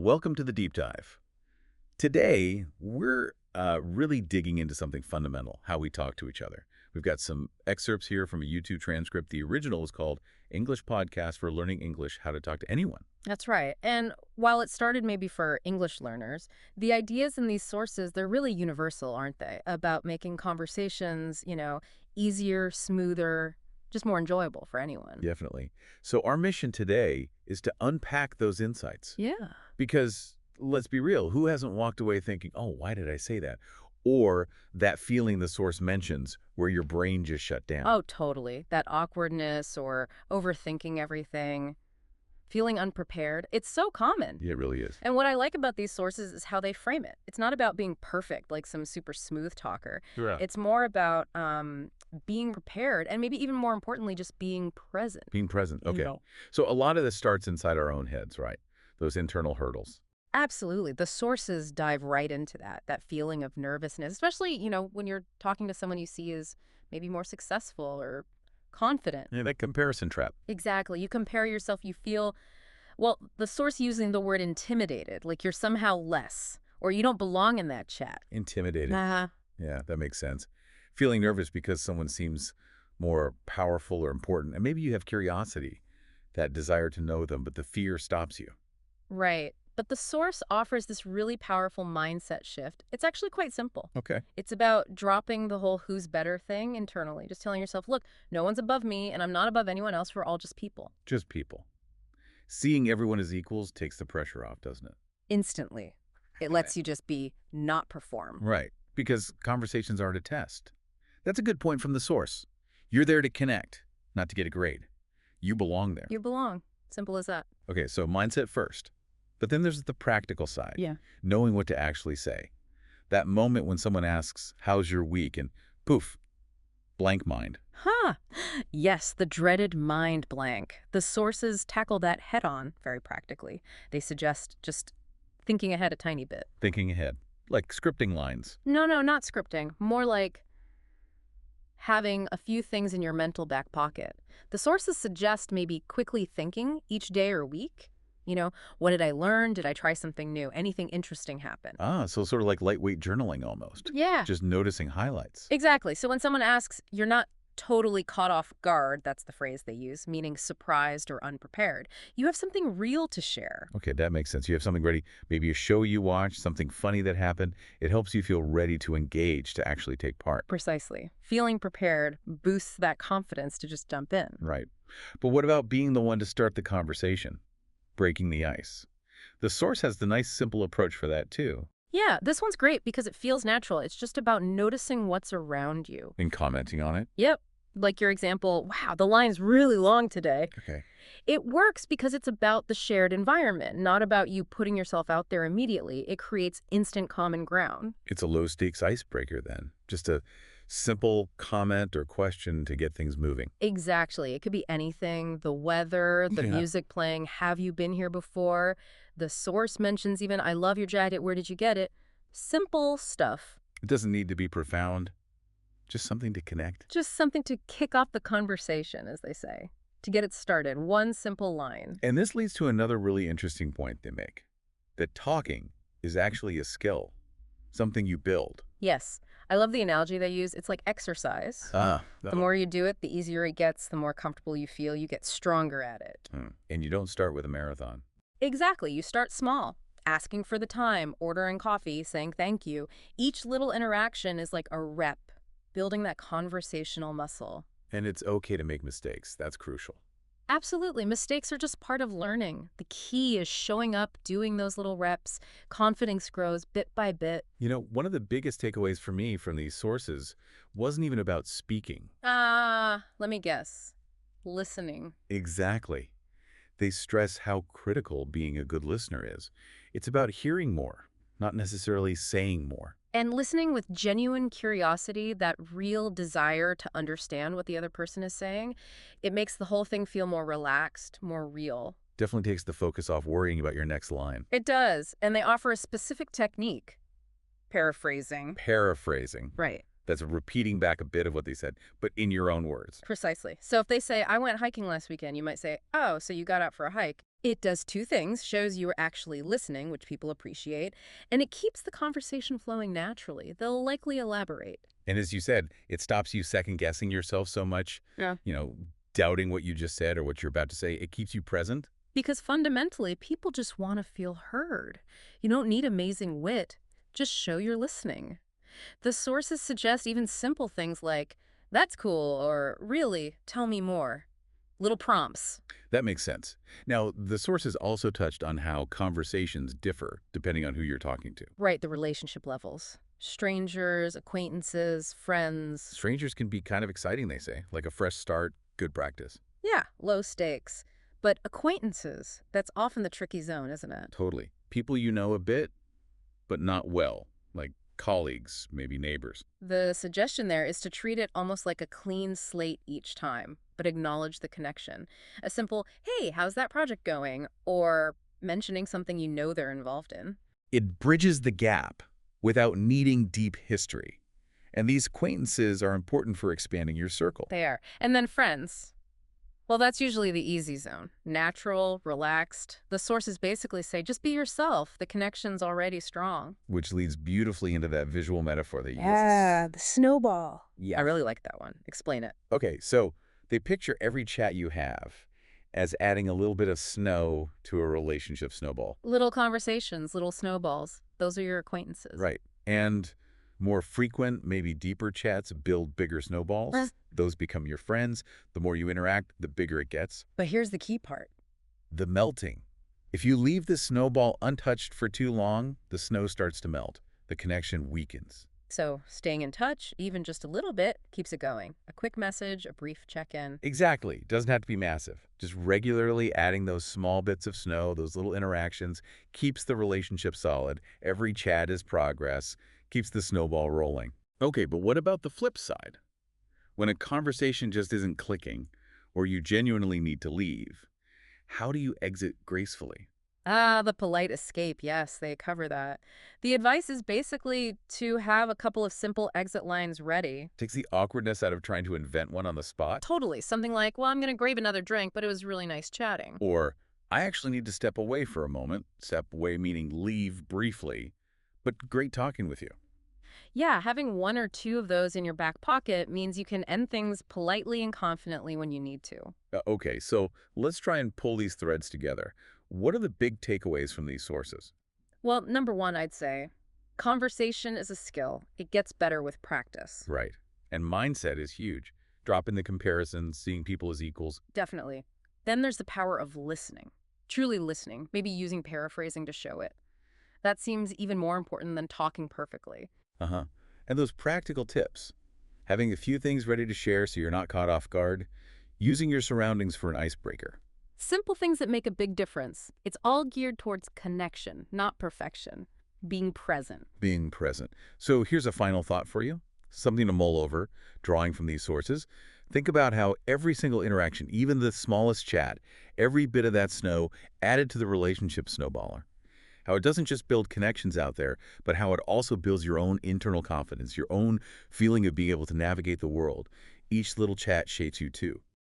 Welcome to the deep dive. Today, we're really digging into something fundamental, how we talk to each other. We've got some excerpts here from a YouTube transcript. The original is called English Podcast for Learning English, How to Talk to Anyone. That's right. And while it started maybe for English learners, the ideas in these sources, they're really universal, aren't they? About making conversations, easier, smoother, just more enjoyable for anyone. Definitely. So our mission today is to unpack those insights. Yeah. Because, let's be real, who hasn't walked away thinking, oh, why did I say that? Or that feeling the source mentions where your brain just shut down. Oh, totally. That awkwardness or overthinking everything, feeling unprepared. It's so common. Yeah, it really is. And what I like about these sources is how they frame it. It's not about being perfect, like some super smooth talker. Yeah. It's more about being prepared and maybe even more importantly, just being present. Being present. Okay. So a lot of this starts inside our own heads, right? Those internal hurdles. Absolutely. The sources dive right into that feeling of nervousness, especially, when you're talking to someone you see as maybe more successful or confident. Yeah, that comparison trap. Exactly. You compare yourself, you feel, well, the source using the word intimidated, like you're somehow less, or you don't belong in that chat. Intimidated. Uh-huh. Yeah, that makes sense. Feeling nervous because someone seems more powerful or important. And maybe you have curiosity, that desire to know them, but the fear stops you. Right. But the source offers this really powerful mindset shift. It's actually quite simple. Okay. It's about dropping the whole who's better thing internally, just telling yourself, look, no one's above me and I'm not above anyone else. We're all just people. Just people. Seeing everyone as equals takes the pressure off, doesn't it? Instantly. It lets you just be, not perform. Right. Because conversations are to test. That's a good point from the source. You're there to connect, not to get a grade. You belong there. You belong. Simple as that. Okay, so mindset first. But then there's the practical side. Yeah. Knowing what to actually say. That moment when someone asks, how's your week? And poof, blank mind. Huh. Yes, the dreaded mind blank. The sources tackle that head on very practically. They suggest just thinking ahead a tiny bit. Thinking ahead. Like scripting lines. No, not scripting. More like having a few things in your mental back pocket. The sources suggest maybe quickly thinking each day or week. What did I learn? Did I try something new? Anything interesting happen? Ah, so sort of like lightweight journaling almost. Yeah. Just noticing highlights. Exactly. So when someone asks, you're not totally caught off guard, that's the phrase they use, meaning surprised or unprepared. You have something real to share. Okay, that makes sense. You have something ready, maybe a show you watched, something funny that happened. It helps you feel ready to engage, to actually take part. Precisely. Feeling prepared boosts that confidence to just jump in. Right. But what about being the one to start the conversation? Breaking the ice. The source has the nice, simple approach for that, too. Yeah, this one's great because it feels natural. It's just about noticing what's around you. And commenting on it. Yep. Like your example, wow, the line's really long today. Okay. It works because it's about the shared environment, not about you putting yourself out there immediately. It creates instant common ground. It's a low-stakes icebreaker, then. Just a simple comment or question to get things moving. Exactly. It could be anything. The weather, the Yeah. music playing, have you been here before? The source mentions even, I love your jacket, where did you get it? Simple stuff. It doesn't need to be profound. Just something to connect. Just something to kick off the conversation, as they say. To get it started. One simple line. And this leads to another really interesting point they make. That talking is actually a skill. Something you build. Yes. I love the analogy they use. It's like exercise. The more you do it, the easier it gets, the more comfortable you feel. You get stronger at it. And you don't start with a marathon. Exactly. You start small. Asking for the time, ordering coffee, saying thank you. Each little interaction is like a rep. Building that conversational muscle. And it's okay to make mistakes. That's crucial. Absolutely. Mistakes are just part of learning. The key is showing up, doing those little reps. Confidence grows bit by bit. One of the biggest takeaways for me from these sources wasn't even about speaking. Let me guess. Listening. Exactly. They stress how critical being a good listener is. It's about hearing more, not necessarily saying more. And listening with genuine curiosity, that real desire to understand what the other person is saying, it makes the whole thing feel more relaxed, more real. Definitely takes the focus off worrying about your next line. It does. And they offer a specific technique. Paraphrasing. Paraphrasing. Right. That's repeating back a bit of what they said, but in your own words. Precisely. So if they say, I went hiking last weekend, you might say, oh, so you got out for a hike. It does two things, shows you are actually listening, which people appreciate, and it keeps the conversation flowing naturally. They'll likely elaborate. And as you said, it stops you second-guessing yourself so much, Yeah. you know, doubting what you just said or what you're about to say. It keeps you present. Because fundamentally, people just want to feel heard. You don't need amazing wit, just show you're listening. The sources suggest even simple things like, that's cool, or really, tell me more. Little prompts. That makes sense. Now, the sources also touched on how conversations differ depending on who you're talking to. Right, the relationship levels. Strangers, acquaintances, friends. Strangers can be kind of exciting, they say, like a fresh start, good practice. Yeah, low stakes. But acquaintances, that's often the tricky zone, isn't it? Totally. People you know a bit, but not well, like colleagues, maybe neighbors. The suggestion there is to treat it almost like a clean slate each time, but acknowledge the connection. A simple, hey, how's that project going? Or mentioning something you know they're involved in. It bridges the gap without needing deep history. And these acquaintances are important for expanding your circle, They are. And then friends. Well, that's usually the easy zone. Natural, relaxed. The sources basically say, just be yourself. The connection's already strong. which leads beautifully into that visual metaphor that you used. Yeah, the snowball. Yeah. I really like that one. Explain it. Okay, so they picture every chat you have as adding a little bit of snow to a relationship snowball. Little conversations, little snowballs. Those are your acquaintances. Right. And more frequent, maybe deeper chats build bigger snowballs. Those become your friends. The more you interact, the bigger it gets. But here's the key part. The melting. If you leave the snowball untouched for too long, the snow starts to melt. The connection weakens. So staying in touch, even just a little bit, keeps it going. A quick message, a brief check-in. Exactly. Doesn't have to be massive. Just regularly adding those small bits of snow, those little interactions, keeps the relationship solid. Every chat is progress, keeps the snowball rolling. Okay, but what about the flip side? When a conversation just isn't clicking, or you genuinely need to leave, how do you exit gracefully? Ah, the polite escape. Yes, they cover that. The advice is basically to have a couple of simple exit lines ready. Takes the awkwardness out of trying to invent one on the spot? Totally. Something like, well, I'm going to grab another drink, but it was really nice chatting. Or, I actually need to step away for a moment. Step away meaning leave briefly, but great talking with you. Yeah, having one or two of those in your back pocket means you can end things politely and confidently when you need to. Okay, so let's try and pull these threads together. What are the big takeaways from these sources? Well, number one, I'd say conversation is a skill. It gets better with practice. Right. And mindset is huge. Dropping the comparisons, seeing people as equals. Definitely. Then there's the power of listening. Truly listening, maybe using paraphrasing to show it. That seems even more important than talking perfectly. Uh-huh. And those practical tips. Having a few things ready to share so you're not caught off guard. Using your surroundings for an icebreaker. Simple things that make a big difference. It's all geared towards connection, not perfection. Being present. Being present. So here's a final thought for you. Something to mull over, drawing from these sources. Think about how every single interaction, even the smallest chat, every bit of that snow added to the relationship snowballer. How it doesn't just build connections out there, but how it also builds your own internal confidence, your own feeling of being able to navigate the world. Each little chat shapes you too.